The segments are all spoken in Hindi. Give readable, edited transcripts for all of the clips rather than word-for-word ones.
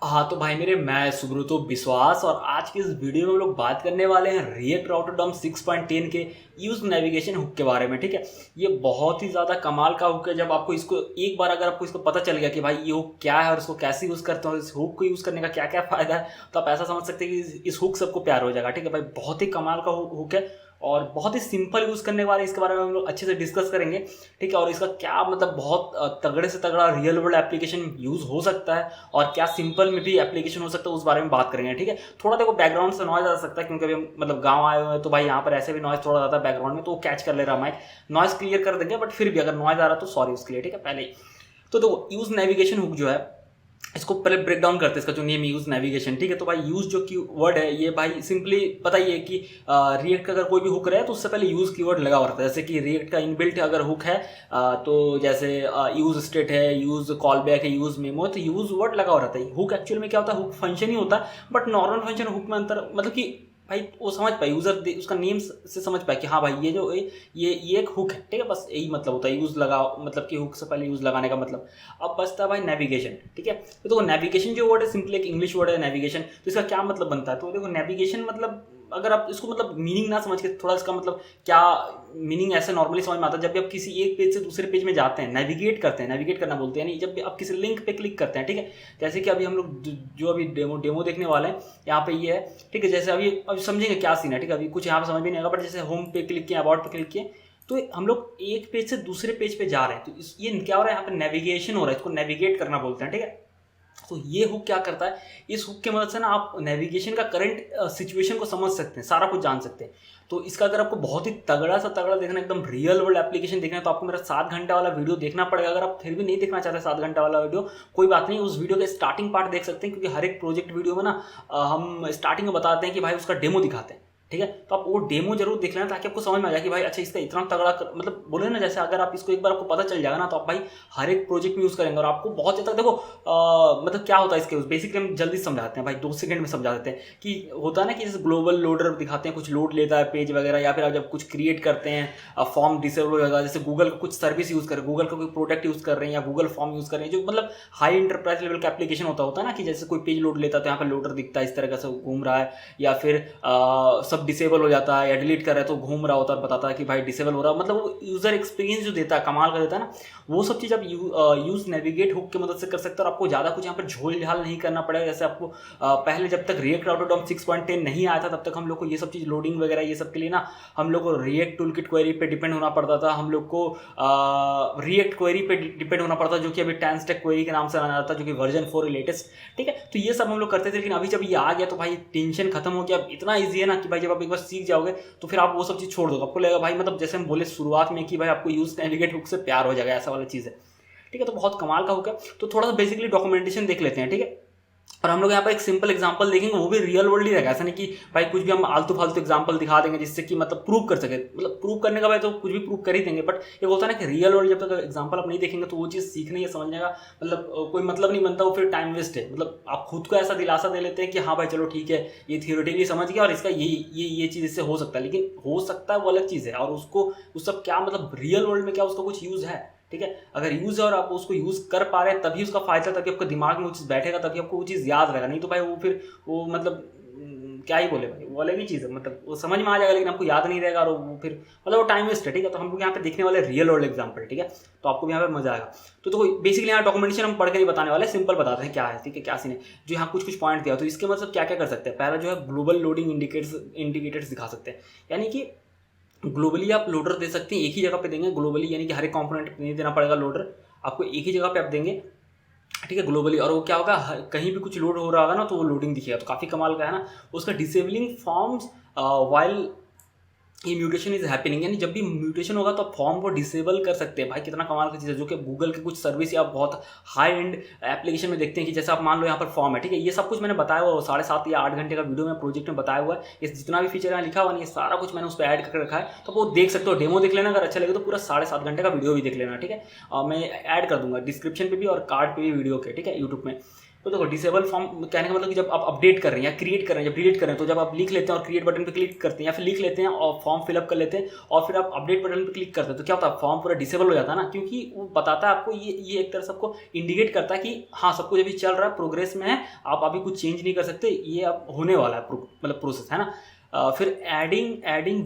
हाँ तो भाई मेरे, मैं सुब्रतो विश्वास और आज की इस वीडियो में हम लोग बात करने वाले हैं रिएक्ट राउटर डॉम 6.10 के यूज नेविगेशन हुक के बारे में। ठीक है, ये बहुत ही ज़्यादा कमाल का हुक है। जब आपको इसको एक बार अगर आपको इसको पता चल गया कि भाई ये हुक क्या है और इसको कैसे यूज़ करते हो, इस हुक को यूज़ करने का क्या क्या फ़ायदा है, तो आप ऐसा समझ सकते हैं कि इस हुक सबको प्यार हो जाएगा। ठीक है भाई, बहुत ही कमाल का हुक है और बहुत ही सिंपल यूज़ करने वाले, इसके बारे में हम लोग अच्छे से डिस्कस करेंगे। ठीक है, और इसका क्या मतलब बहुत तगड़े से तगड़ा रियल वर्ल्ड एप्लीकेशन यूज़ हो सकता है और क्या सिंपल में भी एप्लीकेशन हो सकता है, उस बारे में बात करेंगे। ठीक है, थोड़ा देखो बैकग्राउंड से नॉइज आ सकता है क्योंकि अभी हम मतलब गांव आए हुए हैं, तो भाई यहाँ पर ऐसे भी नॉइज थोड़ा ज़्यादा बैकग्राउंड में, तो वो कैच कर ले रहा माइक, नॉइज क्लियर कर देंगे। बट फिर भी अगर नॉइज आ रहा है तो सॉरी उसके लिए। ठीक है, पहले ही तो देखो यूज़ नेविगेशन हुक जो है, इसको पहले ब्रेक डाउन करते हैं, इसका जो नेम यूज नेविगेशन। ठीक है, तो भाई यूज जो की वर्ड है ये भाई सिंपली पता ही है कि रिएक्ट का अगर कोई भी हुक रहा है तो उससे पहले यूज की वर्ड लगा हुआ रहता है। जैसे कि रिएक्ट का इनबिल्ट अगर हुक है तो जैसे यूज स्टेट है, यूज कॉल बैक है, यूज मेमो, तो यूज वर्ड लगा हुआ रहता है। हुक एक्चुअल में क्या होता है, हुक फंक्शन ही होता है, बट नॉर्मल फंक्शन हुक में अंतर मतलब कि भाई वो समझ पाए यूजर, उसका नेम से समझ पाए कि हाँ भाई ये जो ये एक हुक है। ठीक है, बस यही मतलब होता है यूज लगा, मतलब कि हुक से पहले यूज लगाने का मतलब। अब बचता है भाई नेविगेशन। ठीक है, तो नेविगेशन जो वर्ड है सिंपली एक इंग्लिश वर्ड है नेविगेशन, तो इसका क्या मतलब बनता है। तो देखो नेविगेशन मतलब अगर आप इसको मतलब मीनिंग ना समझ के थोड़ा इसका मतलब क्या मीनिंग ऐसे नॉर्मली समझ में आता है, जब भी आप किसी एक पेज से दूसरे पेज में जाते हैं, नेविगेट करते हैं, नेविगेट करना बोलते हैं, यानी जब भी आप किसी लिंक पे क्लिक करते हैं। ठीक है, जैसे कि अभी हम लोग जो अभी डेमो देखने वाले हैं यहाँ पे ये है। ठीक है, जैसे अभी समझेंगे क्या सीन है। ठीक है, अभी कुछ यहाँ पे समझ में नहीं आएगा, बट जैसे होम पे क्लिक किया, अबाउट पे क्लिक किए, तो हम लोग एक पेज से दूसरे पेज पे जा रहे हैं, तो ये क्या हो रहा है, यहाँ पे नेविगेशन हो रहा है, इसको नेविगेट करना बोलते हैं। ठीक है, तो ये हुक क्या करता है, इस हुक की मदद से ना आप नेविगेशन का करंट सिचुएशन को समझ सकते हैं, सारा कुछ जान सकते हैं। तो इसका अगर आपको बहुत ही तगड़ा सा तगड़ा देखना, एकदम रियल वर्ल्ड एप्लीकेशन देखना है, तो आपको मेरा 7 घंटा वाला वीडियो देखना पड़ेगा। अगर आप फिर भी नहीं देखना चाहते 7 घंटा वाला वीडियो, कोई बात नहीं, उस वीडियो के स्टार्टिंग पार्ट देख सकते हैं, क्योंकि हर एक प्रोजेक्ट वीडियो में ना हम स्टार्टिंग में बताते हैं कि भाई उसका डेमो दिखाते हैं। ठीक है, तो आप वो डेमो जरूर देख लेना ताकि आपको समझ में आ जाए कि भाई अच्छा इसका इतना तगड़ा मतलब बोले ना, जैसे अगर आप इसको एक बार आपको पता चल जाएगा ना, तो आप भाई हर एक प्रोजेक्ट में यूज करेंगे और आपको बहुत ज़्यादा देखो मतलब क्या होता है इसके बेसिकली हम जल्दी समझाते हैं भाई, 2 सेकंड में समझा देते हैं। कि होता है ना कि जैसे ग्लोबल लोडर दिखाते हैं, कुछ लोड लेता है पेज वगैरह, या फिर आप जब कुछ क्रिएट करते हैं फॉर्म डिसेबल हो जाता है, जैसे गूगल का कुछ सर्विस यूज कर रहे हैं, गूगल का कोई प्रोडक्ट यूज कर रहे हैं या गूगल फॉर्म यूज कर रहे हैं, जो मतलब हाई इंटरप्राइज लेवल का एप्लीकेशन होता है ना, कि जैसे कोई पेज लोड लेता है तो यहाँ पर लोडर दिखता है इस तरह से घूम रहा है, या फिर सब डिसेबल हो जाता है या डिलीट कर रहा है तो घूम रहा होता है, बताता है कि भाई डिसेबल हो रहा है, मतलब वो यूजर एक्सपीरियंस जो देता है, कमाल का देता है ना, वो सब चीज़ आप यूज नेविगेट हुक की मदद से कर सकते हो। और आपको ज़्यादा कुछ यहाँ पर झोल झाल नहीं करना पड़ेगा। जैसे आपको पहले जब तक रिएक्ट राउटर डॉम 6.10 नहीं आया था, तब तक हम लोग को ये सब चीज़ लोडिंग वगैरह ये सब के लिए ना हम लोग को रिएक्ट टूल किट क्वेरी पे डिपेंड होना पड़ता था, हम लोग को रिएक्ट क्वेरी पे डिपेंड होना पड़ता, जो कि अभी टेंस्टेक क्वेरी के नाम से जाना जाता है, जो कि वर्जन 4 लेटेस्ट। ठीक है, तो ये सब हम लोग करते थे, लेकिन अभी जब ये आ गया तो भाई टेंशन खत्म हो गया। अब इतना ईजी है ना कि भाई जब आप एक बार सीख जाओगे तो फिर आप वो सब चीज़ छोड़ दोगे। आपको लगेगा भाई मतलब जैसे हम बोले शुरुआत में कि भाई आपको यूज नेविगेट हुक से प्यार हो जाएगा, ऐसा वाला चीज़ है। ठीक है, तो बहुत कमाल का हुक है। तो थोड़ा सा बेसिकली डॉक्यूमेंटेशन देख लेते हैं। ठीक है, और हम लोग यहाँ पर एक सिंपल एग्जांपल देखेंगे, वो भी रियल वर्ल्ड ही रहेगा। ऐसा नहीं कि भाई कुछ भी हम आलतू फालतू एग्जांपल दिखा देंगे जिससे कि मतलब प्रूव कर सके, मतलब प्रूव करने का भाई तो कुछ भी प्रूव कर ही देंगे, बट ये होता है ना कि रियल वर्ल्ड जब तक एग्जांपल आप नहीं देखेंगे तो वो चीज़ सीखने या समझने का मतलब कोई मतलब नहीं बनता, वो फिर टाइम वेस्ट है। मतलब आप खुद को ऐसा दिलासा दे लेते हैं कि हाँ भाई चलो ठीक है, ये थियोरेटिकली समझ गया और इसका ये चीज़ इससे हो सकता है, लेकिन हो सकता है वो अलग चीज़ है, और उसको उस सब क्या मतलब रियल वर्ल्ड में क्या उसका कुछ यूज़ है। ठीक है, अगर यूज है और आप उसको यूज कर पा रहे हैं तभी उसका फायदा, तभी आपके दिमाग में वो चीज़ बैठेगा, तभी आपको वो चीज़ याद रहेगा। नहीं तो भाई वो फिर वो मतलब क्या ही बोले भाई, वो अलग ही चीज़ है, मतलब वो समझ में आ जाएगा लेकिन आपको याद नहीं रहेगा, और वो फिर मतलब वो टाइम वेस्ट है। ठीक है, तो हम लोग यहाँ पे देखने वाले रियल वर्ल्ड एग्जाम्पल। ठीक है, तो आपको भी यहाँ पे मजा आएगा। तो बेसिकली यहाँ डॉक्यूमेंटेशन हम पढ़ के नहीं बताने वाले, सिंपल बताते हैं क्या है। ठीक है, क्या सीन है, जो यहाँ कुछ पॉइंट दिया, तो इसके मतलब क्या क्या कर सकते हैं। पहला जो है ग्लोबल लोडिंग इंडिकेटर्स दिखा सकते हैं, यानी कि ग्लोबली आप लोडर दे सकते हैं, एक ही जगह पे देंगे ग्लोबली, यानी कि हर एक कंपोनेंट नहीं देना पड़ेगा लोडर, आपको एक ही जगह पे आप देंगे। ठीक है, ग्लोबली, और वो क्या होगा, कहीं भी कुछ लोड हो रहा होगा ना तो वो लोडिंग दिखेगा, तो काफ़ी कमाल का है ना। उसका डिसेबलिंग फॉर्म्स वाइल ये म्यूटेशन इज हैपनिंग, यानी जब भी म्यूटेशन होगा तो आप फॉर्म को डिसेबल कर सकते हैं। भाई कितना कमाल की चीज़ है, जो कि गूगल के कुछ सर्विस या बहुत हाई एंड एप्लीकेशन में देखते हैं। कि जैसे आप मान लो यहाँ पर फॉर्म है, ठीक है, ये सब कुछ मैंने बताया हुआ 7.5 या 8 घंटे का वीडियो में प्रोजेक्ट में बताया हुआ है। ये जितना भी फीचर यहाँ लिखा हुआ है ये सारा कुछ मैंने उस पर ऐड करके रखा है, तो वो देख सकते हो, डेमो देख लेना। अगर अच्छा लगे तो पूरा 7.5 घंटे का वीडियो भी देख लेना। ठीक है, मैं ऐड कर दूंगा डिस्क्रिप्शन पे भी और कार्ड पे भी वीडियो के। ठीक है, यूट्यूब में तो देखो डिसेबल फॉर्म कहने का मतलब कि जब आप अपडेट कर रहे हैं या क्रिएट कर रहे हैं, जब डिलीट कर रहे हैं, तो जब आप लिख लेते हैं और क्रिएट बटन पे क्लिक करते हैं या फिर लिख लेते हैं और फॉर्म फिलअप कर लेते हैं और फिर आप अपडेट बटन पे क्लिक करते हैं, तो क्या होता है फॉर्म पूरा डिसेबल हो जाता है ना, क्योंकि वो बताता है आपको, ये एक तरह से आपको इंडिकेट करता है कि हाँ सब कुछ अभी चल रहा है, प्रोग्रेस में है, आप अभी कुछ चेंज नहीं कर सकते, ये अब होने वाला है मतलब प्रोसेस है ना। फिर adding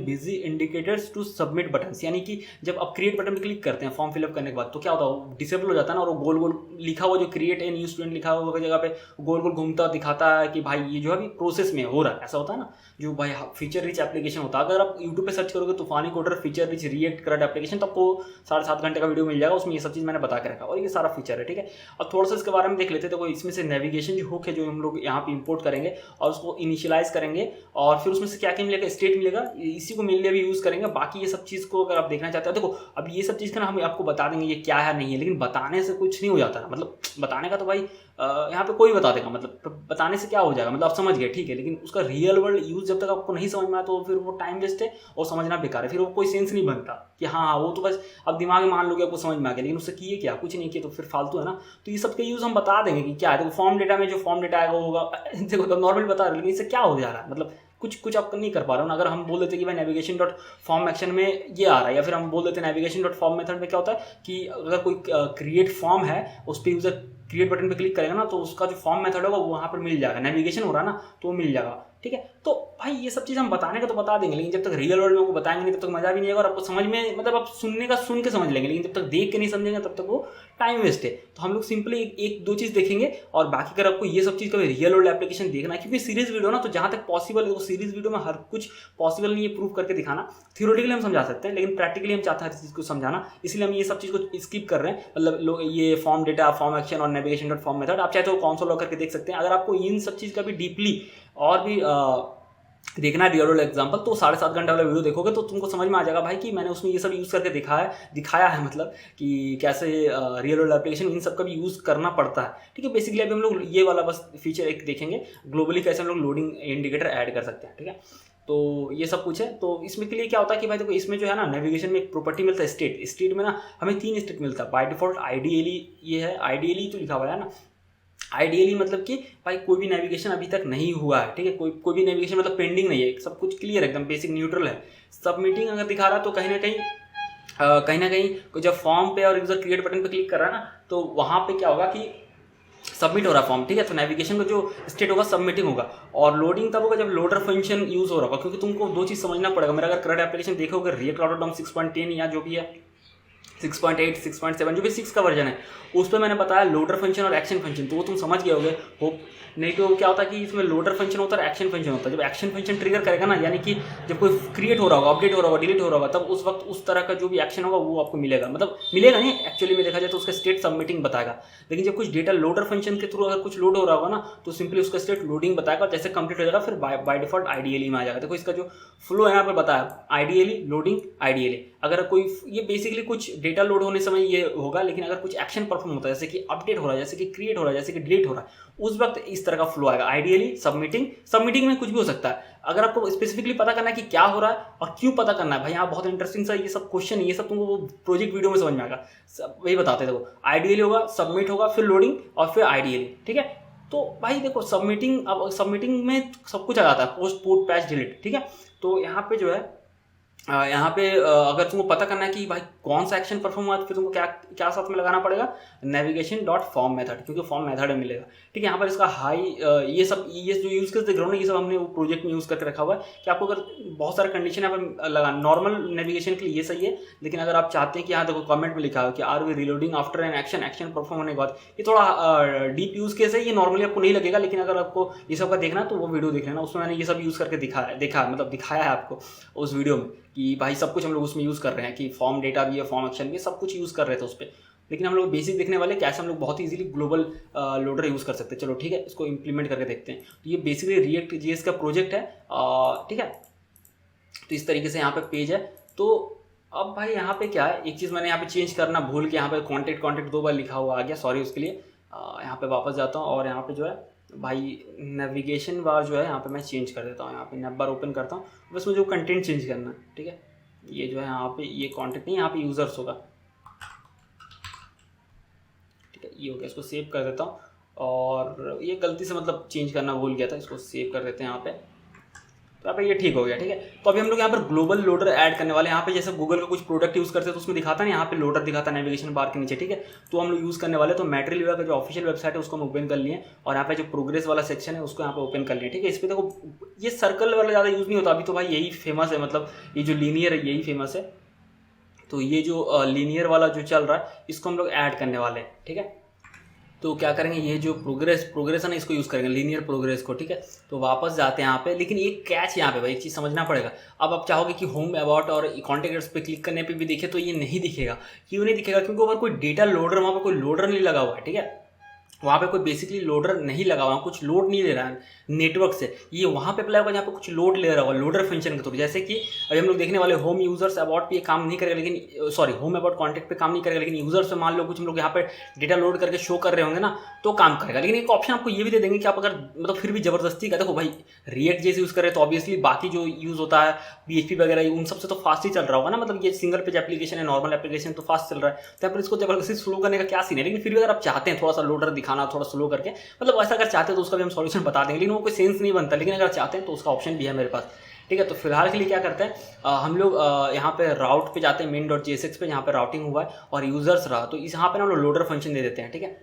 busy indicators to submit buttons, यानी कि जब आप क्रिएट बटन पे क्लिक करते हैं फॉर्म फिलअप करने के बाद, तो क्या होता है वो डिसेबल हो जाता है ना, और वो गोल गोल लिखा हुआ जो क्रिएट ए न्यू स्टूडेंट लिखा हुआ जगह पे गोल गोल घूमता दिखाता है कि भाई ये जो है अभी प्रोसेस में हो रहा है, ऐसा होता है ना। जो भाई फीचर रिच एप्लीकेशन होता है, अगर आप यूट्यूब पे सर्च करोगे तूफानी coder feature rich react current application, तो आपको 7.5 घंटे का वीडियो मिल जाएगा, उसमें ये सब चीज़ मैंने बता के रखा और ये सारा फीचर है, ठीक है। और थोड़ा सा इसके बारे में देख लेते हैं। तो इसमें से नेविगेशन जो हुक है जो हम लोग यहाँ पे इंपोर्ट करेंगे और उसको इनिशियलाइज करेंगे, और फिर उसमें से क्या क्या मिलेगा, स्टेट मिलेगा, इसी को मिलने भी यूज़ करेंगे। बाकी ये सब चीज़ को अगर आप देखना चाहते हो, देखो अब ये सब चीज़ का ना हम आपको बता देंगे ये क्या है नहीं है, लेकिन बताने से कुछ नहीं हो जाता, मतलब बताने का तो भाई यहाँ पे कोई बता देगा, मतलब बताने से क्या हो जाएगा, मतलब आप समझ गए ठीक है, लेकिन उसका रियल वर्ल्ड यूज़ जब तक आपको नहीं समझ में आया तो फिर वो टाइम वेस्ट है और समझना बेकार है, फिर वो कोई सेंस नहीं बनता कि हाँ वो तो बस अब दिमाग में मान लोगे आपको समझ में आ गया, लेकिन उससे किए क्या, कुछ नहीं किया, तो फिर फालतू है ना। तो ये सब का यूज़ हम बता देंगे कि क्या है। देखो फॉर्म डेटा में जो फॉर्म डेटा आएगा वो होगा, देखो तो नॉर्मल बता रहे, लेकिन इससे क्या हो जा रहा है, मतलब कुछ आप नहीं कर पा रहे हो ना। अगर हम बोल देते कि भाई नेविगेशन डॉट फॉर्म एक्शन में ये आ रहा है, या फिर हम बोल देते नेविगेशन डॉट फॉर्म मेथड में क्या होता है कि अगर कोई क्रिएट फॉर्म है उस पर यूजर क्रिएट बटन पे क्लिक करेगा ना, तो उसका जो फॉर्म मेथड होगा वो वहाँ पर मिल जाएगा, नेविगेशन हो रहा है ना तो वो मिल जाएगा, ठीक है। तो भाई ये सब चीज़ हम बताने का तो बता देंगे, लेकिन जब तक रियल वर्ल्ड में आपको बताएंगे नहीं तब तक मजा भी नहीं आएगा और आपको समझ में, मतलब आप सुनने का सुन के समझ लेंगे, लेकिन जब तक देख के नहीं समझेंगे तब तक वो टाइम वेस्ट है। तो हम लोग सिंपली एक दो चीज़ देखेंगे, और बाकी अगर आपको ये सब चीज़ का रियल वर्ल्ड एप्लीकेशन देखना है, क्योंकि सीरीज वीडियो ना, तो जहाँ तक पॉसिबल है वो सीरीज वीडियो में हर कुछ पॉसिबल नहीं है प्रूव करके दिखाना। थियोरेटिकली हम समझा सकते हैं, लेकिन प्रैक्टिकली हम चाहते हैं हर चीज़ को समझाना, इसलिए हम ये सब चीज़ को स्किप कर रहे हैं। मतलब ये फॉर्म डेटा, फॉर्म एक्शन और नेविगेशन डॉट फॉर्म मेथड आप चाहे तो कौन सा लॉग करके देख सकते हैं। अगर आपको इन सब चीज़ का भी डीपली और भी देखना है रियल वर्ल्ड एग्जांपल, तो 7.5 घंटे वाला वीडियो देखोगे तो तुमको समझ में आ जाएगा भाई कि मैंने उसमें ये सब यूज़ करके दिखाया है, मतलब कि कैसे रियल वर्ल्ड एप्लीकेशन इन सब का भी यूज़ करना पड़ता है, ठीक है। बेसिकली अभी हम लोग ये वाला बस फीचर एक देखेंगे, ग्लोबली कैसे हम लोग लोडिंग इंडिकेटर ऐड कर सकते हैं, ठीक है। तो ये सब कुछ है। तो इसमें के लिए क्या होता है कि भाई देखो इसमें जो है ना नेविगेशन में एक प्रॉपर्टी मिलता है स्टेट में ना हमें 3 स्टेट मिलता है बाय डिफॉल्ट। आइडियली ये है, आइडियली तो लिखा हुआ है ना, आइडियली मतलब कि भाई कोई भी नेविगेशन अभी तक नहीं हुआ है, ठीक है, कोई भी नेविगेशन मतलब पेंडिंग नहीं है, सब कुछ क्लियर है, एकदम बेसिक न्यूट्रल है। सबमिटिंग अगर दिखा रहा है तो कहीं ना कहीं जब फॉर्म पे और यूजर क्रिएट बटन पे क्लिक कर रहा है ना, तो वहाँ पे क्या होगा कि सबमिट हो रहा है फॉर्म, ठीक है। तो नेविगेशन का जो स्टेट होगा सबमिटिंग होगा, और लोडिंग तब होगा जब लोडर फंक्शन यूज हो रहा होगा, क्योंकि तुमको 2 चीज़ समझना पड़ेगा। मेरा अगर करंट एप्लीकेशन देखोगे रिएक्ट ऑटोडॉम 6.10 या जो भी है 6.8 6.7 जो भी 6 का वर्जन है, उस पर मैंने बताया लोडर फंक्शन और एक्शन फंक्शन, तो वो तुम समझ गए होगे होप। नहीं तो क्या होता है कि इसमें लोडर फंक्शन होता है, एक्शन फंक्शन होता है। जब एक्शन फंक्शन ट्रिगर करेगा ना, यानी कि जब कोई क्रिएट हो रहा होगा, अपडेट हो रहा होगा, डिलीट हो रहा होगा, तब उस वक्त उस तरह का जो भी एक्शन होगा वो आपको मिलेगा, मतलब मिलेगा नहीं एक्चुअली में देखा जाए तो उसका स्टेट सबमिटिंग बताएगा। लेकिन जब कुछ डेटा लोडर फंक्शन के थ्रू अगर कुछ लोड हो रहा होगा ना, तो सिंपली उसका स्टेट लोडिंग बताएगा, जैसे कंप्लीट हो जाएगा फिर बाय डिफॉल्ट आइडियली में आ जाएगा। देखो इसका जो फ्लो है यहाँ पे बताया, आइडियली लोडिंग आइडियली। अगर कोई ये बेसिकली कुछ डेटा लोड होने समय ये होगा, लेकिन अगर कुछ एक्शन परफॉर्म होता है जैसे कि अपडेट हो रहा है, जैसे कि क्रिएट हो रहा है, जैसे कि डिलीट हो रहा है, उस वक्त इस तरह का फ्लो आएगा। आइडियली सबमिटिंग में कुछ भी हो सकता है। अगर आपको स्पेसिफिकली पता करना है कि क्या हो रहा है और क्यों पता करना है, भाई यहाँ बहुत इंटरेस्टिंग सा ये सब क्वेश्चन है, ये सब तुमको वो प्रोजेक्ट वीडियो में समझ में आएगा, वही बताते हैं। देखो आइडियली होगा, सबमिट होगा, फिर लोडिंग और फिर आइडियली, ठीक है। तो भाई देखो सबमिटिंग में सब कुछ आ जाता है, पोस्ट पुट पैच डिलीट, ठीक है। तो यहाँ पे जो है अगर तुमको पता करना है कि भाई कौन सा एक्शन परफॉर्म हुआ, तो फिर तुमको क्या साथ में लगाना पड़ेगा, नेविगेशन डॉट फॉर्म मेथड, क्योंकि फॉर्म मेथड में मिलेगा, ठीक है। यहाँ पर इसका ये जो यूज़ केस देख रहे हो ना, ये सब हमने वो प्रोजेक्ट में यूज़ करके रखा हुआ है कि आपको अगर बहुत सारे कंडीशन यहाँ पर लगा, नॉर्मल नेविगेशन के लिए ये सही है, लेकिन अगर आप चाहते हैं कि यहाँ देखो कमेंट में लिखा है कि are we reloading after an action perform होने के बाद, ये थोड़ा डीप यूज़ केस है, ये नॉर्मली आपको नहीं लगेगा, लेकिन अगर आपको ये सब का देखना तो वो वीडियो देख लेना, उसमें मैंने ये सब यूज़ करके दिखाया है आपको उस वीडियो में कि भाई सब कुछ हम लोग उसमें यूज़ कर रहे हैं, कि फॉर्म डेटा भी है, फॉर्म एक्शन भी, सब कुछ यूज़ कर रहे थे उस पर। लेकिन हम लोग बेसिक देखने वाले कैसे हम लोग बहुत इजीली ग्लोबल लोडर यूज़ कर सकते हैं। चलो ठीक है, इसको इंप्लीमेंट करके देखते हैं। तो ये बेसिकली रिएक्ट जेएस का प्रोजेक्ट है, ठीक है। तो इस तरीके से यहाँ पे पेज है। तो अब भाई यहाँ पे क्या है, एक चीज़ मैंने यहाँ पे चेंज करना भूल के, यहाँ पे कॉन्टेक्ट 2 बार लिखा हुआ आ गया, सॉरी उसके लिए। यहाँ पे वापस जाता हूँ और यहाँ पे जो है भाई नेविगेशन बार जो है यहाँ पे मैं चेंज कर देता हूँ, यहाँ पे नैप बार ओपन करता हूँ, बस मुझे वो कंटेंट चेंज करना है, ठीक है। ये जो है यहाँ पे ये कॉन्टेक्ट नहीं, यहाँ पे यूज़र्स होगा, ठीक है। ये हो गया, इसको सेव कर देता हूँ। और ये गलती से मतलब चेंज करना भूल गया था, इसको सेव कर देते हैं यहाँ पे। तो यहाँ पे ये ठीक हो गया, ठीक है। तो अभी हम लोग यहाँ पर ग्लोबल लोडर ऐड करने वाले हैं। यहाँ पे जैसे गूगल का कुछ प्रोडक्ट यूज़ करते हैं तो उसमें दिखाता है, यहाँ पे लोडर दिखाता है नेविगेशन बार के नीचे, ठीक है। तो हम लोग यूज़ करने वाले, तो मटेरियल का जो ऑफिशियल वेबसाइट है उसको हम ओपन कर लिए, और यहाँ पे जो प्रोग्रेस वाला सेक्शन है उसको यहाँ पे ओपन कर लिए, ठीक है। इस पर देखो ये सर्कल वाला ज़्यादा यूज़ नहीं होता अभी, तो भाई यही फेमस है, मतलब ये जो लीनियर है यही फेमस है। तो ये जो लीनियर वाला जो चल रहा है इसको हम लोग ऐड करने वाले हैं, ठीक है। तो क्या करेंगे, ये जो प्रोग्रेस है ना इसको यूज़ करेंगे, लीनियर प्रोग्रेस को, ठीक है। तो वापस जाते हैं यहाँ पे, लेकिन एक कैच यहाँ पे भाई, एक चीज़ समझना पड़ेगा। अब आप चाहोगे कि होम अबाउट और कॉन्टेक्ट्स पे क्लिक करने पे भी दिखे, तो ये नहीं दिखेगा। क्यों नहीं दिखेगा? क्योंकि अगर कोई डेटा लोडर, वहाँ पर कोई लोडर नहीं लगा हुआ है, ठीक है। वहाँ पे कोई बेसिकली लोडर नहीं लगा हुआ, कुछ लोड नहीं ले रहा है नेटवर्क से। ये वहाँ पे अप्लाई होगा जहाँ पे कुछ लोड ले रहा होगा लोडर फंक्शन के थ्रू। जैसे कि अभी हम लोग देखने वाले होम यूजर्स अबाउट पे काम नहीं करेगा, लेकिन सॉरी होम अबाउट कॉन्टेक्ट पे काम नहीं करेगा, लेकिन यूजर्स पे मान लो कुछ हम लोग यहाँ पे डेटा लोड करके शो कर रहे होंगे ना, तो काम करेगा। लेकिन एक ऑप्शन आपको ये भी दे देंगे कि आप अगर मतलब फिर भी जबरदस्ती का, देखो भाई रिएक्ट जैसे यूज़ करें तो ऑब्वियसली बाकी जो यूज़ होता है PHP वगैरह उन सबसे तो फास्ट ही चल रहा होगा ना, मतलब ये सिंगल पेज एप्लीकेशन है, नॉर्मल एप्लीकेशन तो फास्ट चल रहा है, तो पर इसको जबरदस्ती स्लो करने का क्या सीन है। लेकिन फिर भी अगर आप चाहते हैं थोड़ा सा लोडर दिखाना, थोड़ा स्लो करके, मतलब ऐसा अगर चाहते हैं तो उसका भी हम सॉल्यूशन बता देंगे, लेकिन वो कोई सेंस नहीं बनता। लेकिन अगर चाहते हैं तो उसका ऑप्शन भी है मेरे पास, ठीक है। तो फिलहाल के लिए क्या करते हैं, हम लोग यहाँ पे राउट पे जाते हैं, main.jsx पे, यहाँ पे राउटिंग हुआ है और यूजर्स रहा, तो इस यहाँ पे ना हम लोग लोडर फंक्शन दे देते हैं, ठीक है।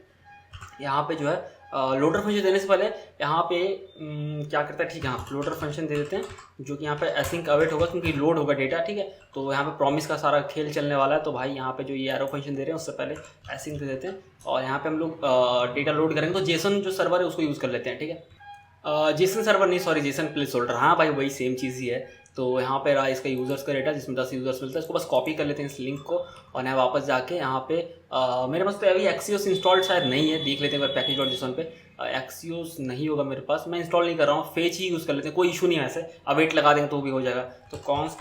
यहाँ पे जो है लोडर फंक्शन देने से पहले यहाँ पे क्या करता है, ठीक है, हाँ लोडर फंक्शन दे देते हैं, जो कि यहाँ पे एसिंक अवेट होगा क्योंकि लोड होगा डेटा, ठीक है। तो यहाँ पे प्रॉमिस का सारा खेल चलने वाला है, तो भाई यहाँ पे जो ये एरो फंक्शन दे रहे हैं उससे पहले एसिंक दे देते हैं, और यहाँ पे हम लोग डेटा लोड करेंगे तो जेसन जो सर्वर है उसको यूज़ कर लेते हैं, ठीक है। जेसन सर्वर नहीं, सॉरी जेसन प्लेस होल्डर, हाँ भाई वही सेम चीज़ ही है। तो यहाँ पे रहा इसका यूज़र्स का डेटा जिसमें 10 यूज़र्स मिलता है, इसको बस कॉपी कर लेते हैं इस लिंक को, और यहाँ वापस जाके यहाँ पे मेरे पास तो अभी एक्सियोस इंस्टॉल्ड शायद नहीं है, देख लेते हैं पैकेज.json पे। एक्सियोस नहीं होगा मेरे पास, मैं इंस्टॉल नहीं कर रहा हूँ, फेच ही यूज़ कर लेते हैं, कोई इशू नहीं है वैसे, अवेट लगा देंगे तो भी हो जाएगा। तो कॉन्स्ट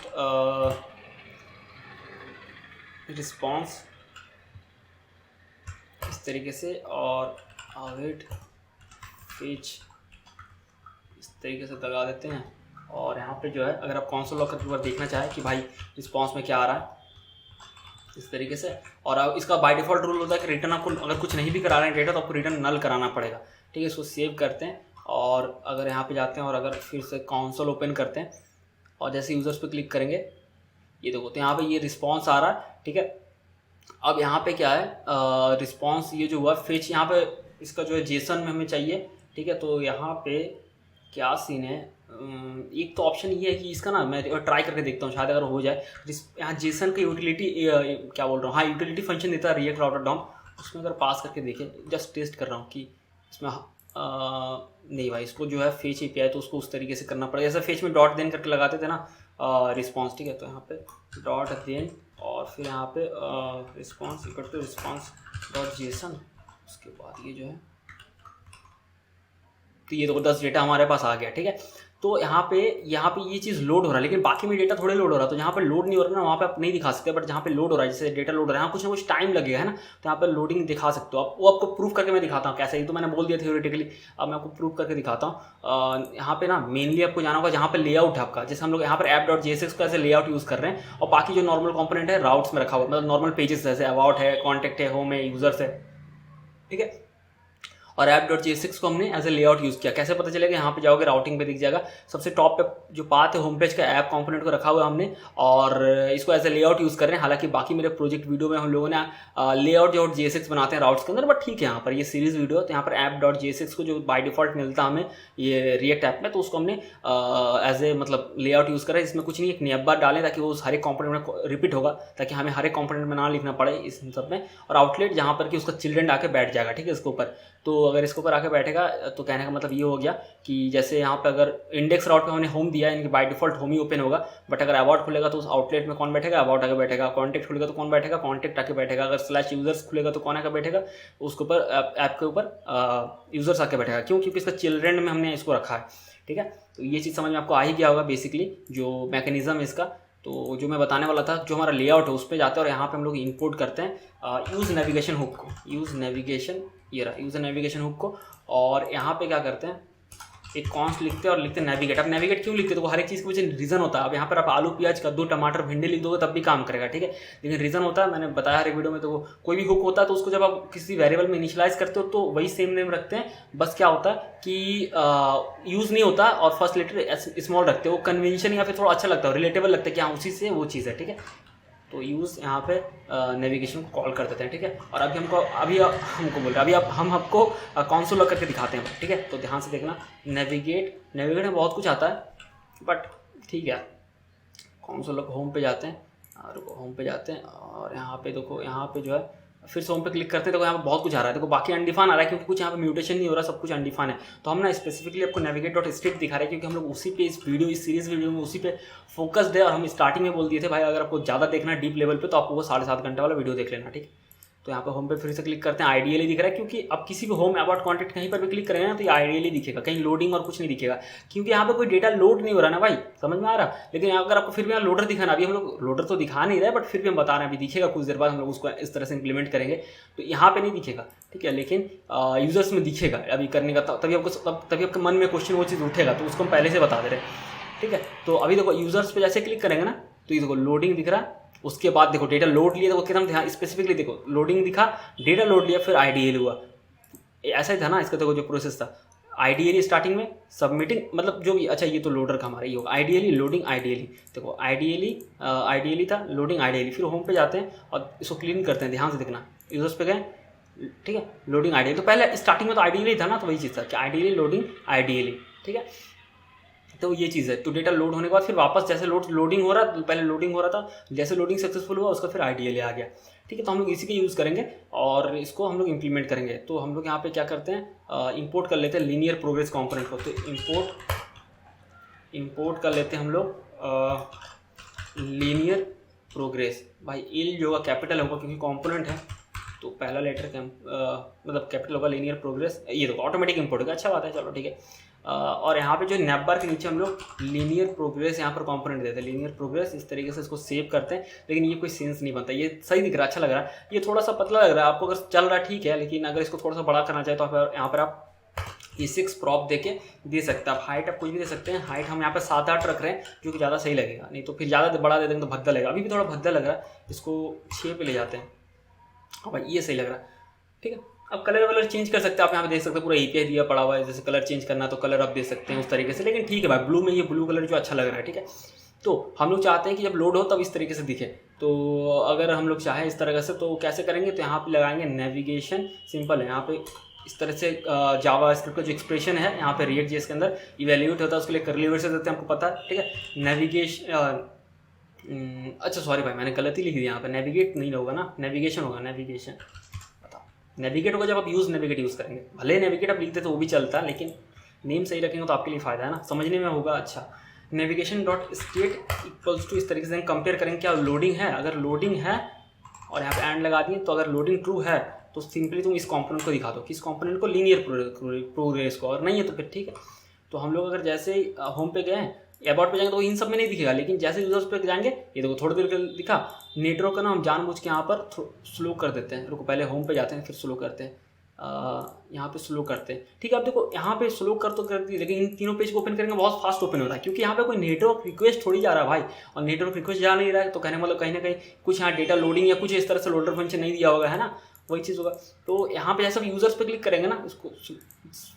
रिस्पॉन्स इस तरीके से, और अवेट फेच इस तरीके से लगा देते हैं। और यहाँ पे जो है अगर आप कंसोल लॉग करके देखना चाहें कि भाई रिस्पॉन्स में क्या आ रहा है इस तरीके से, और अब इसका बाय डिफ़ॉल्ट रूल होता है कि रिटर्न आपको अगर कुछ नहीं भी करा रहे हैं डेटा तो आपको रिटर्न नल कराना पड़ेगा, ठीक है। इसको सेव करते हैं, और अगर यहाँ पे जाते हैं और अगर फिर से कंसोल ओपन करते हैं और जैसे यूज़र्स पे क्लिक करेंगे, ये देखो तो यहाँ पे ये रिस्पॉन्स आ रहा है, ठीक है। अब यहाँ पे क्या है, रिस्पॉन्स ये जो हुआ फेच, यहाँ पे इसका जो है जेसन में हमें चाहिए, ठीक है। तो यहाँ पे क्या सीन है, एक तो ऑप्शन ये है कि इसका ना मैं ट्राई करके देखता हूँ, शायद अगर हो जाए। यहाँ जेसन का यूटिलिटी क्या बोल रहा हूँ, हाँ यूटिलिटी फंक्शन देता है रिएक्ट राउटर डॉम, उसमें अगर पास करके देखें, जस्ट टेस्ट कर रहा हूँ कि इसमें नहीं भाई, इसको जो है फेच API है तो उसको उस तरीके से करना पड़ेगा, जैसे फेच में डॉट देन करके लगाते थे ना रिस्पॉन्स, ठीक है। तो यहाँ पे डॉट देन और फिर यहाँ पे रिस्पॉन्स इक्वल टू रिस्पॉन्स.json, उसके बाद ये जो है, तो ये देखो 10 डेटा हमारे पास आ गया, ठीक है। तो यहाँ पे ये चीज़ लोड हो रहा है, लेकिन बाकी में डेटा थोड़े लोड हो रहा है, तो जहाँ पे लोड नहीं हो रहा ना वहाँ पे आप नहीं दिखा सकते, बट जहाँ पे लोड हो रहा है जैसे डेटा लोड हो रहा है, यहाँ कुछ ना कुछ टाइम लगेगा है ना, तो यहाँ पे लोडिंग दिखा सकते हो आप। वो आपको प्रूफ करके मैं दिखाता हूँ कैसे, ये तो मैंने बोल दिया थ्योरेटिकली, अब मैं आपको प्रूफ करके दिखाता हूँ। यहाँ पे ना मेनली आपको जाना होगा जहाँ पे लेआउट है आपका, जैसे हम लोग यहाँ पर app.jsx को ऐसे लेआउट यूज़ कर रहे हैं, और बाकी जो नॉर्मल कॉम्पोनेंट है राउट्स में रखा हुआ, मतलब नॉर्मल पेजेस जैसे अबाउट है, कॉन्टैक्ट है, होम है, यूजर्स है, ठीक है। और app.jsx को हमने एज ए लेआउट यूज़ किया। कैसे पता चलेगा, यहाँ पे जाओगे राउटिंग पे दिख जाएगा, सबसे टॉप पे जो पाथ है होम पेज का ऐप कंपोनेंट को रखा हुआ है हमने, और इसको एज ए लेआउट यूज़ कर रहे हैं। हालांकि बाकी मेरे प्रोजेक्ट वीडियो में हम लोगों ने layout.jsx बनाते हैं राउट्स के अंदर, बट ठीक है यहाँ पर ये सीरीज़ वीडियो, तो यहाँ पर app.jsx को जो बाय डिफॉल्ट मिलता है हमें ये रिएक्ट ऐप में, तो उसको हमने एज ए मतलब लेआउट यूज़ करा है। इसमें कुछ नहीं, एक नियब्बा डालें ताकि वो हर एक कॉम्पोनेंट में रिपीट होगा, ताकि हमें हर एक कॉम्पोनेंट में ना लिखना पड़े इस सब में। और आउटलेट जहाँ पर कि उसका चिल्ड्रन आके बैठ जाएगा, ठीक है, इसके ऊपर। तो अगर इसके ऊपर आके बैठेगा तो कहने का मतलब ये हो गया कि जैसे यहाँ पे अगर इंडेक्स राउट पे हमने होम दिया है, इनकी by default home he open होगा, बट अगर अबाउट खुलेगा तो उस आउटलेट में कौन बैठेगा, अबाउट आके बैठेगा। कॉन्टैक्ट खुलेगा तो कौन बैठेगा, कॉन्टैक्ट आके बैठेगा। अगर स्लैश यूजर्स खुलेगा तो कौन आके बैठेगा, उसके ऊपर ऐप के ऊपर यूजर्स आके बैठेगा। क्यों? क्योंकि इसका चिल्ड्रन में हमने इसको रखा है, ठीक है। तो ये चीज़ समझ में आपको आ ही गया होगा बेसिकली जो मैकेनिज्म है इसका। तो जो मैं बताने वाला था, जो हमारा लेआउट है उस पर जाते हैं और यहाँ पे हम लोग इंपोर्ट करते हैं यूज़ नेविगेशन हुक को, यूज़ नेविगेशन, ये रहा यूज़ नेविगेशन हुक को। और यहाँ पे क्या करते हैं, एक कॉन्स लिखते हैं और लिखते हैं नेविगेट। अब नेविगेट क्यों लिखते हैं? तो हर एक चीज़ के पीछे रीज़न होता है। अब यहाँ पर आप आलू प्याज कद्दू टमाटर भिंडी लिख दोगे तब भी काम करेगा, ठीक है, लेकिन रीज़न होता है, मैंने बताया हर एक वीडियो में। तो कोई भी हुक होता है तो उसको जब आप किसी वेरिएबल में इनिशियलाइज करते हो तो वही सेम नेम रखते हैं, बस क्या होता है कि यूज़ नहीं होता और फर्स्ट लेटर स्मॉल रखते हैं। वो कन्वेंशन या फिर थोड़ा अच्छा लगता है, रिलेटेबल लगता है कि हाँ उसी से वो चीज़ है, ठीक है। तो यूज़ यहाँ पे नेविगेशन को कॉल कर देते हैं, ठीक है। और अभी हमको बोल रहे हैं, अभी हम आपको कंसोल लॉग करके दिखाते हैं, ठीक है। तो ध्यान से देखना, नेविगेट में बहुत कुछ आता है बट ठीक है। कंसोल लॉग होम पे जाते हैं और होम पे जाते हैं और यहाँ पे देखो, यहाँ पे जो है फिर से होम पे क्लिक करते हैं। देखो यहाँ पे बहुत कुछ आ रहा है, देखो बाकी अनडिफाइन आ रहा है क्योंकि कुछ यहाँ पे म्यूटेशन नहीं हो रहा, सब कुछ अनडिफाइन है। तो हम ना स्पेसिफिकली आपको नेविगेट.स्ट्रिक्ट दिखा रहे हैं क्योंकि हम लोग उसी पे इस सीरीज वीडियो में उसी पे फोकस्ड है। और हम स्टार्टिंग में बोल दिए थे भाई अगर आपको ज़्यादा देखना है डीप लेवल पे तो आपको वो 7.5 घंटे वाला वीडियो देख लेना, ठीक है। तो यहाँ पे होम पे फिर से क्लिक करते हैं, आइडियली दिख रहा है क्योंकि अब किसी भी होम अबाउट कॉन्टेक्ट कहीं पर भी क्लिक करेंगे ना तो ये आइडियली दिखेगा, कहीं लोडिंग और कुछ नहीं दिखेगा क्योंकि यहाँ पे कोई डेटा लोड नहीं हो रहा ना भाई, समझ में आ रहा। लेकिन अगर आपको फिर भी यहाँ लोडर दिखाना, अभी हम लोग लोडर तो दिखा नहीं रहे बट फिर भी हम बता रहे हैं, अभी दिखेगा कुछ देर बाद हम लोग उसको इस तरह से इंप्लीमेंट करेंगे। तो यहाँ पे नहीं दिखेगा, ठीक है, लेकिन यूजर्स में दिखेगा अभी करने का, तभी आपके मन में क्वेश्चन वो चीज़ उठेगा, तो उसको हम पहले से बता दे रहे हैं, ठीक है। तो अभी देखो यूजर्स पे जैसे क्लिक करेंगे ना तो ये देखो लोडिंग दिख रहा है, उसके बाद देखो डेटा लोड लिया, देखो कितना ध्यान स्पेसिफिकली देखो, लोडिंग दिखा, डेटा लोड लिया, फिर आईडीएल हुआ, ऐसा ही था ना इसका। देखो जो प्रोसेस था, आईडीएल स्टार्टिंग में सबमिटिंग, मतलब जो भी, अच्छा ये तो लोडर का हमारा ये होगा, आईडीएल लोडिंग आईडीएल, देखो आईडीएल था, लोडिंग आईडीएल। फिर होम पे जाते हैं और इसको क्लीन करते हैं, ध्यान से देखना, यूजर्स पे गए, ठीक है, लोडिंग आईडीएल। तो पहले स्टार्टिंग में तो आईडीएल ही था ना, तो वही चीज़ था कि आईडीएल लोडिंग आईडीएल, ठीक है। तो ये चीज़ है। तो डेटा लोड होने के बाद फिर वापस जैसे लोडिंग हो रहा, पहले लोडिंग हो रहा था, जैसे लोडिंग सक्सेसफुल हुआ उसका फिर आईडीएल आ गया, ठीक है। तो हम लोग इसी का यूज़ करेंगे और इसको हम लोग इंप्लीमेंट करेंगे। तो हम लोग यहाँ पे क्या करते हैं, इंपोर्ट कर लेते हैं लीनियर प्रोग्रेस कंपोनेंट को। तो इंपोर्ट कर लेते हैं हम लोग लीनियर प्रोग्रेस। भाई एल जो होगा कैपिटल होगा क्योंकि कंपोनेंट है, तो पहला लेटर मतलब कैपिटल होगा, लीनियर प्रोग्रेस। ये देखो ऑटोमेटिक इंपोर्ट होगा, अच्छा बात है, चलो ठीक है। और यहाँ पे जो नैप बार के नीचे हम लोग लीनियर प्रोग्रेस यहाँ पर कंपोनेंट देते हैं, लीनियर प्रोग्रेस, इस तरीके से इसको सेव करते हैं। लेकिन ये कोई सेंस नहीं बनता, ये सही दिख रहा है, अच्छा लग रहा है, ये थोड़ा सा पतला लग रहा है आपको, अगर चल रहा है ठीक है, लेकिन अगर इसको थोड़ा सा बड़ा करना चाहे तो यहाँ पर आप ये 6 प्रॉप दे के दे सकते हैं। आप हाइट आप कुछ भी दे सकते हैं, हाइट हम यहाँ पे 7-8 रख रहे हैं जो कि ज़्यादा सही लगेगा, नहीं तो फिर ज़्यादा बड़ा दे देंगे तो भद्दा लगेगा। अभी भी थोड़ा भद्दा लग रहा है, इसको 6 पे ले जाते हैं। हाँ भाई ये सही लग रहा है, ठीक है। अब कलर चेंज कर सकते हैं आप, यहाँ पे देख सकते हैं पूरा एपीआई दिया पड़ा हुआ है, जैसे कलर चेंज करना है तो कलर आप दे सकते हैं उस तरीके से। लेकिन ठीक है भाई, ब्लू में ये ब्लू कलर जो अच्छा लग रहा है, ठीक है। तो हम लोग चाहते हैं कि जब लोड हो तब इस तरीके से दिखे। तो अगर हम लोग चाहें इस तरह से तो कैसे करेंगे, तो यहाँ पे लगाएंगे नेविगेशन, सिंपल है। यहाँ पे इस तरह से जावा स्क्रिप्ट का जो एक्सप्रेशन है यहाँ पे रिएक्ट जेएस के अंदर इवेल्यूएट होता है, उसके लिए करली ब्रैकेट से देते हैं, आपको पता है, ठीक है। नेविगेशन, अच्छा सॉरी भाई मैंने गलती लिख दी यहाँ पे, नेविगेट नहीं होगा ना, नेविगेशन होगा, नेविगेशन, बताओ नेविगेट होगा जब आप नेविगेट यूज़ करेंगे। भले नेविगेट आप लिखते तो वो भी चलता, लेकिन नेम सही रखेंगे तो आपके लिए फ़ायदा है ना, समझने में होगा। अच्छा, navigation dot state equals to, इस तरीके से हम कंपेयर करेंगे क्या लोडिंग है, अगर लोडिंग है और यहाँ पे एंड लगा दिए, तो अगर लोडिंग ट्रू है तो सिंपली तुम इस कंपोनेंट को दिखा दो, किस कंपोनेंट को, लीनियर प्रोग्रेस को, और नहीं है तो फिर ठीक है। तो हम लोग अगर जैसे होम पे गए, अबाउट पे जाएंगे तो इन सब में नहीं दिखेगा, लेकिन जैसे यूजर्स पे जाएंगे, ये देखो थोड़ी देर दिखा। नेटवर्क का ना हम जानबूझ के यहाँ पर स्लो कर देते हैं, रुको पहले होम पे जाते हैं फिर स्लो करते हैं, यहाँ पे स्लो करते हैं, ठीक है। अब देखो यहाँ पे स्लो कर तो कर दी, लेकिन इन तीनों पेज को ओपन करेंगे बहुत फास्ट ओपन हो रहा है, क्योंकि यहाँ पे कोई नेटवर्क रिक्वेस्ट थोड़ी जा रहा है भाई, और नेटवर्क रिक्वेस्ट जा नहीं रहा है तो कहने मतलब कहीं ना कहीं कुछ यहाँ डेटा लोडिंग या कुछ इस तरह से लोडर फंक्शन नहीं दिया होगा, है ना, वही चीज़ होगा। तो यहाँ पे जैसे यूजर्स पे क्लिक करेंगे ना, इसको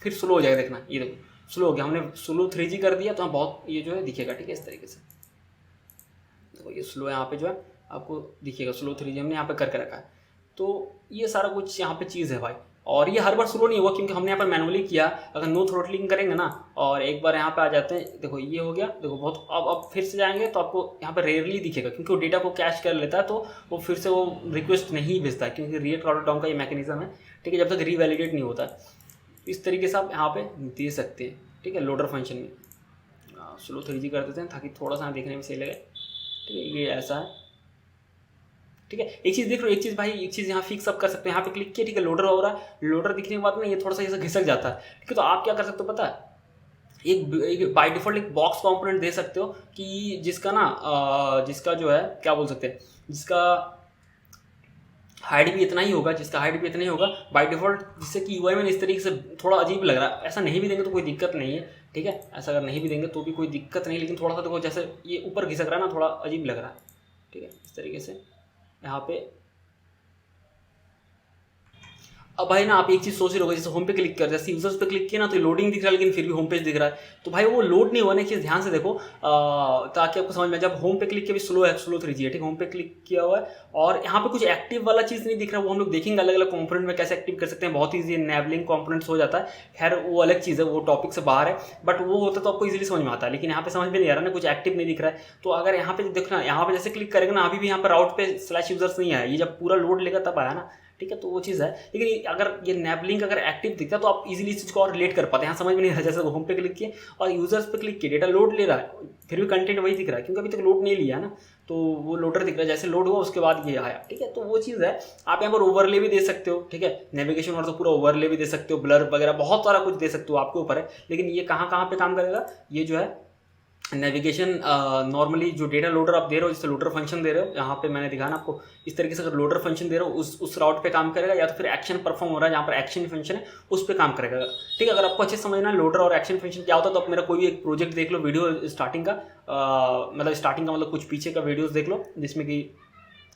फिर स्लो हो जाएगा, देखना ये देखो स्लो हो गया, हमने स्लो 3G कर दिया तो बहुत ये जो है दिखेगा, ठीक है, इस तरीके से देखो ये स्लो यहाँ पे जो है आपको दिखेगा, स्लो 3G हमने यहाँ पे करके रखा है। तो ये सारा कुछ यहाँ पे चीज़ है भाई, और ये हर बार स्लो नहीं हुआ क्योंकि हमने यहाँ पर मैनुअली किया। अगर नो थ्रोटलिंग करेंगे ना और एक बार यहाँ पे आ जाते हैं, देखो ये हो गया, देखो बहुत, अब फिर से जाएंगे तो आपको यहाँ पर रेयरली दिखेगा क्योंकि वो डेटा को कैश कर लेता है, तो वो फिर से वो रिक्वेस्ट नहीं भेजता है क्योंकि रिएक्ट राउटर का ये मैकेनिज्म है, ठीक है, जब तक रीवैलिडेट नहीं होता है। इस तरीके से आप यहाँ पे दे सकते हैं, ठीक है, लोडर फंक्शन में स्लो 3G कर देते हैं ताकि थोड़ा सा देखने में सही लगे, ठीक है, ये ऐसा है, ठीक है। एक चीज़ देख लो, एक चीज़ भाई, एक चीज़ यहाँ फिक्स अप कर सकते हैं, यहाँ पे क्लिक किया, ठीक है, लोडर हो रहा है, लोडर दिखने के बाद में ये थोड़ा सा ऐसा घिसक जाता है, ठीक है। तो आप क्या कर सकते हो पता है, एक बाय डिफॉल्ट एक बॉक्स कंपोनेंट दे सकते हो कि जिसका ना जिसका जो है क्या बोल सकते हैं, जिसका हाइट भी इतना ही होगा, बाय डिफॉल्ट, जिससे कि यूआई में इस तरीके से थोड़ा अजीब लग रहा है। ऐसा नहीं भी देंगे तो कोई दिक्कत नहीं है, ठीक है। ऐसा अगर नहीं भी देंगे तो भी कोई दिक्कत नहीं, लेकिन थोड़ा सा देखो जैसे ये ऊपर घिसक रहा है ना, थोड़ा अजीब लग रहा है, ठीक है। इस तरीके से यहाँ पे अब भाई ना आप एक चीज़ सोच रहे होगे, जैसे होम पे क्लिक कर, जैसे यूजर्स पे क्लिक किया ना तो लोडिंग दिख रहा है लेकिन फिर भी होम पेज दिख रहा है, तो भाई वो लोड नहीं हुआ ना, चीज़ ध्यान से देखो ताकि आपको समझ में। जब होम पे क्लिक किया भी स्लो है, स्लो 3G है, ठीक। होम पे क्लिक किया हुआ है और यहाँ पे कुछ एक्टिव वाला चीज़ नहीं दिख रहा, वो हम लोग देखेंगे अलग अलग कॉम्पोनेंट में कैसे एक्टिव कर सकते हैं, बहुत ईजी एनेबलिंग कॉम्पोनेंट्स हो जाता है। खैर वो अलग चीज़ है, वो टॉपिक से बाहर है, बट वो होता तो आपको इजीली समझ में आता है, लेकिन यहाँ पे समझ में नहीं आ रहा ना, कुछ एक्टिव नहीं दिख रहा है। तो अगर यहाँ पे देखना, यहाँ पे जैसे क्लिक करेगा ना, अभी भी यहाँ पे राउट पे /users नहीं आया, ये जब पूरा लोड लेगा तब आया ना, ठीक है। तो वो चीज़ है, लेकिन अगर ये नैबलिंक अगर एक्टिव दिखता है तो आप इजीली इस चीज़ को और रिलेट कर पाते हैं। यहाँ समझ में नहीं रहा, जैसे होम पे क्लिक किए और यूजर्स पे क्लिक किए, डेटा लोड ले रहा है, फिर भी कंटेंट वही दिख रहा है क्योंकि अभी तक लोड नहीं लिया है ना, तो वो लोडर दिख रहा है, जैसे लोड हुआ उसके बाद ये आया, ठीक है। तो वो चीज़ है। आप यहाँ पर ओवरले भी दे सकते हो, ठीक है। नेविगेशन और तो पूरा ओवरले भी दे सकते हो, ब्लर वगैरह बहुत सारा कुछ दे सकते हो, आपके ऊपर है। लेकिन ये कहाँ कहाँ पे काम करेगा, ये जो है नेविगेशन नॉर्मली जो डेटा लोडर आप दे रहे हो, जैसे लोडर फंक्शन दे रहे हो, यहाँ पे मैंने दिखाया ना आपको, इस तरीके से अगर लोडर फंक्शन दे रहे हो उस राउट पे काम करेगा, या तो फिर एक्शन परफॉर्म हो रहा है जहाँ पर एक्शन फंक्शन है उस पर काम करेगा, ठीक है। अगर आपको अच्छे समझना लोडर और एक्शन फंक्शन क्या होता है तो आप मेरा कोई भी एक प्रोजेक्ट देख लो, वीडियो स्टार्टिंग का मतलब स्टार्टिंग का मतलब कुछ पीछे का वीडियोज़ देख लो जिसमें कि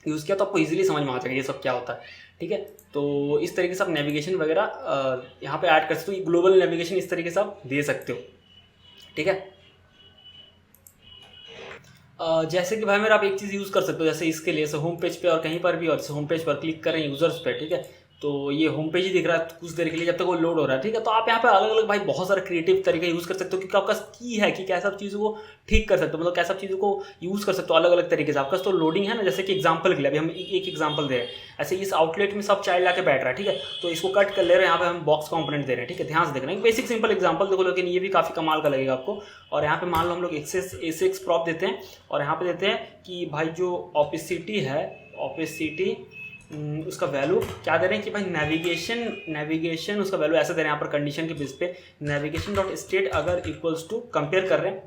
यूज़ किया, तो आपको इजीली समझ में आ जाएगा ये सब क्या होता है, ठीक है। तो इस तरीके से आप नेविगेशन वगैरह यहाँ पे ऐड कर सकते हो, ग्लोबल नेविगेशन इस तरीके से आप दे सकते हो, ठीक है। जैसे कि भाई मेरा आप एक चीज़ यूज़ कर सकते हो, जैसे इसके लिए होम पेज पे और कहीं पर भी, और जैसे होम पेज पर क्लिक करें यूजर्स पे, ठीक है। तो ये होम पेज ही दिख रहा है कुछ देर के लिए जब तक वो लोड हो रहा है, ठीक है। तो आप यहाँ पे अलग अलग भाई बहुत सारे क्रिएटिव तरीके यूज़ कर सकते हो, क्योंकि आपका की है कि कैसा चीज़ों को ठीक कर सकते हो, मतलब कैसा चीज़ों को यूज़ कर सकते हो अलग अलग तरीके से। आपका तो लोडिंग है ना, जैसे कि एग्जाम्पल के लिए अभी हम एक एग्जाम्पल दे रहे हैं, ऐसे इस आउटलेट में सब चाइल्ड आके बैठ रहा है, ठीक है। तो इसको कट कर ले रहे हैं, यहाँ पे हम बॉक्स कॉम्पोनेंट दे रहे हैं, ठीक है। ध्यान से देखना, एक बेसिक सिंपल एग्जाम्पल देखो, लेकिन ये भी काफ़ी कमाल का लगेगा आपको। और यहाँ पे मान लो हम लोग एक्सेस प्रॉप देते हैं और यहाँ पे देते हैं कि भाई जो ऑपेसिटी है, ऑपेसिटी उसका वैल्यू क्या दे रहे हैं कि भाई नेविगेशन उसका वैल्यू ऐसे दे रहे हैं यहाँ पर कंडीशन के बेस पे, नेविगेशन डॉट स्टेट अगर इक्वल्स टू कंपेयर कर रहे हैं,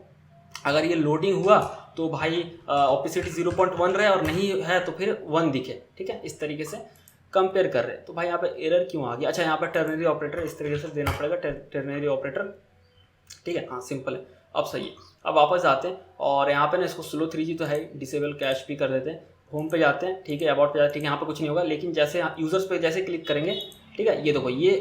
अगर ये लोडिंग हुआ तो भाई ऑपेसिटी 0.1 रहे और नहीं है तो फिर 1 दिखे, ठीक है। इस तरीके से कंपेयर कर रहे हैं। तो भाई यहाँ पे एरर क्यों आ गया, अच्छा यहाँ पर टर्नरी ऑपरेटर इस तरीके से देना पड़ेगा, टर्नरी ऑपरेटर, ठीक है। हाँ सिंपल है, अब सही है। अब वापस आते हैं और यहाँ पे ना इसको स्लो 3G तो है, डिसेबल कैश भी कर देते हैं, होम पे जाते हैं, ठीक है। अबाउट पे जाते हैं, ठीक है। यहाँ पे कुछ नहीं होगा, लेकिन जैसे यूजर्स पे जैसे क्लिक करेंगे, ठीक है, ये देखो ये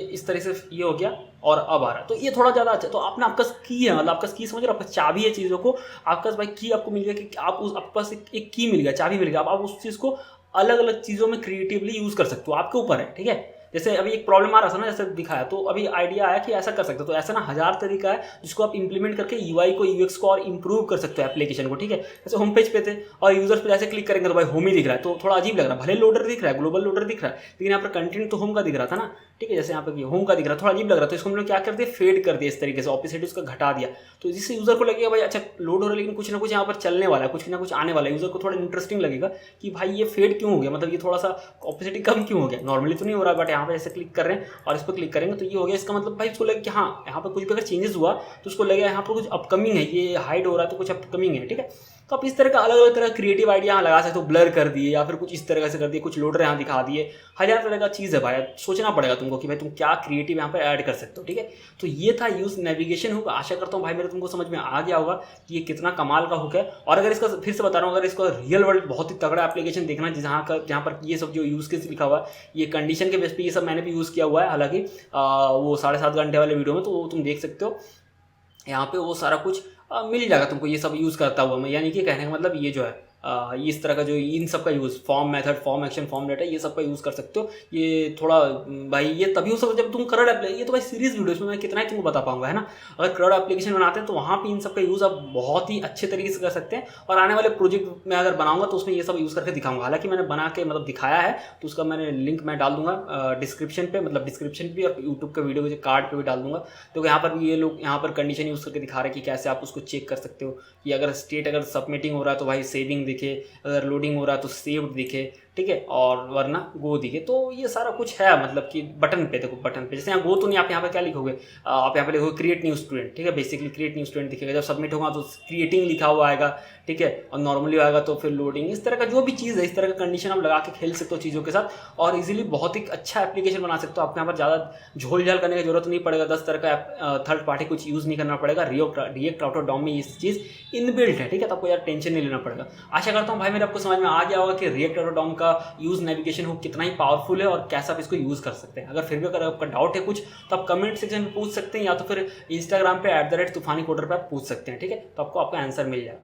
इस तरह से ये हो गया और अब आ रहा है, तो ये थोड़ा ज़्यादा अच्छा। तो आपने आपका की है, मतलब आपका की समझ रहे हो, आपका चाबी है चीज़ों को, आपका भाई की आपको मिल गया कि आप उस आपके पास एक की मिल गया, चाबी मिल गया, आप उस चीज़ को अलग अलग चीज़ों में क्रिएटिवली यूज़ कर सकते हो, आपके ऊपर है, ठीक है। जैसे अभी एक प्रॉब्लम आ रहा था ना, जैसे दिखाया, तो अभी आइडिया आया कि ऐसा कर सकते हो। तो ऐसा ना 1000 तरीका है जिसको आप इंप्लीमेंट करके यूआई को यूएक्स को और इंप्रूव कर सकते हो एप्लीकेशन को, ठीक है। जैसे होम पेज पे थे और यूजर्स पे जैसे क्लिक करेंगे तो भाई होम ही दिख रहा है, तो थोड़ा अजीब लग रहा है, भले लोडर दिख रहा है, ग्लोबल लोडर दिख रहा है, लेकिन यहाँ पर कंटेंट तो होम का दिख रहा था ना, ठीक है। जैसे यहाँ पे होम का दिख रहा है, थोड़ा अजीब लग रहा था, तो इसको हम लोग क्या कर दिया, फेड कर दिया इस तरीके से, ऑपोसिटी उसका घटा दिया, तो जिससे यूजर को लगेगा भाई अच्छा लोड हो रहा है लेकिन कुछ ना कुछ यहाँ पर चलने वाला है, कुछ ना कुछ आने वाला है, यूजर को थोड़ा इंटरेस्टिंग लगेगा कि भाई ये फेड क्यों हो गया, मतलब ये थोड़ा सा ऑपोसिटी कम क्यों हो गया, नॉर्मली तो नहीं हो रहा, बट यहाँ पे ऐसे क्लिक कर रहे हैं और इस पर क्लिक करेंगे तो ये हो गया। इसका मतलब भाई उसको लगे कि हाँ यहाँ पर कुछ भी अगर चेंजेस हुआ तो उसको लगेगा यहाँ पर कुछ अपकमिंग है, ये हाइड हो रहा है तो कुछ अपकमिंग है, ठीक है। तो आप इस तरह का अलग अलग तरह क्रिएटिव आइडिया यहाँ लगा सकते हो, ब्लर कर दिए या फिर कुछ इस तरह से कर दिए, कुछ लोडर यहाँ दिखा दिए, 1000 तरह का चीज़ है भाई, सोचना पड़ेगा तुमको कि भाई तुम क्या क्रिएटिव यहाँ पे ऐड कर सकते हो, ठीक है। तो ये था यूज नेविगेशन हुक। आशा करता हूँ भाई मेरे तुमको समझ में आ गया होगा कि ये कितना कमाल का हुक है। और अगर इसका फिर से बता रहा हूँ, अगर इसका रियल वर्ल्ड बहुत ही तगड़ा एप्लीकेशन देखना जहाँ पर ये सब जो यूज़ केस लिखा हुआ है, ये कंडीशन के बेस पे ये सब मैंने भी यूज़ किया हुआ है, हालांकि वो 7.5 घंटे वाले वीडियो में, तो वो तुम देख सकते हो यहाँ पे वो सारा कुछ मिल जाएगा तुमको, ये सब यूज़ करता हुआ मैं, यानी कि कहने का मतलब ये जो है इस तरह का जो इन सब का use form method, form action, form data, ये सब का यूज़ कर सकते हो। ये थोड़ा भाई ये तभी हो सकता है जब तुम करड एप्लीकेशन, ये तो भाई सीरीज वीडियोस में मैं कितना ही तुमको बता पाऊंगा, है ना। अगर करड एप्लीकेशन बनाते हैं तो वहाँ पे इन सब का यूज़ आप बहुत ही अच्छे तरीके से कर सकते हैं। और आने वाले प्रोजेक्ट में अगर बनाऊंगा तो उसमें ये सब यूज़ करके दिखाऊंगा, हालांकि मैंने बना के मतलब दिखाया है, तो उसका मैंने लिंक मैं डाल दूंगा डिस्क्रिप्शन पे, मतलब डिस्क्रिप्शन भी और यूट्यूब के वीडियो के कार्ड पे भी डाल दूंगा। तो यहाँ पर भी ये लोग यहाँ पर कंडीशन यूज़ करके दिखा रहे हैं कि कैसे आप उसको चेक कर सकते हो कि अगर स्टेट अगर सबमिटिंग हो रहा है तो भाई सेविंग दिखे, अगर लोडिंग हो रहा है तो सेव्ड दिखे, ठीक है, और वरना गो दिखे। तो ये सारा कुछ है, मतलब कि बटन पे देखो, बटन पे जैसे यहाँ गो तो नहीं, आप यहाँ पे क्या लिखोगे, आप यहाँ पे लिखोगे क्रिएट न्यू स्टूडेंट, ठीक है, बेसिकली क्रिएट न्यू स्टूडेंट दिखेगा। जब सबमिट होगा तो क्रिएटिंग लिखा हुआ आएगा, ठीक है, और नॉर्मली आएगा तो फिर लोडिंग। इस तरह का जो भी चीज़ है, इस तरह का कंडीशन आप लगा के खेल सकते हो चीज़ों के साथ, और इजीली बहुत ही अच्छा एप्लीकेशन बना सकते हो। आपको यहाँ पर ज़्यादा झोल झाल करने की जरूरत नहीं पड़ेगा, 10 तरह का थर्ड पार्टी कुछ यूज़ नहीं करना पड़ेगा। रिएक्ट राउटर डॉम में ये चीज़ इनबिल्ट है, ठीक है, तो आपको यार टेंशन नहीं लेना पड़ेगा। आशा करता हूँ भाई मेरे आपको समझ में आ गया होगा कि रिएक्ट राउटर डॉम का यूज़ नेविगेशन हुक कितना ही पावरफुल है और कैसे आप इसको यूज़ कर सकते हैं। अगर फिर भी अगर आपका डाउट है कुछ, तो आप कमेंट सेक्शन में पूछ सकते हैं, या तो फिर इंस्टाग्राम पे @तूफानी कोडर पर आप पूछ सकते हैं, ठीक है, तो आपको आपका आंसर मिल जाएगा।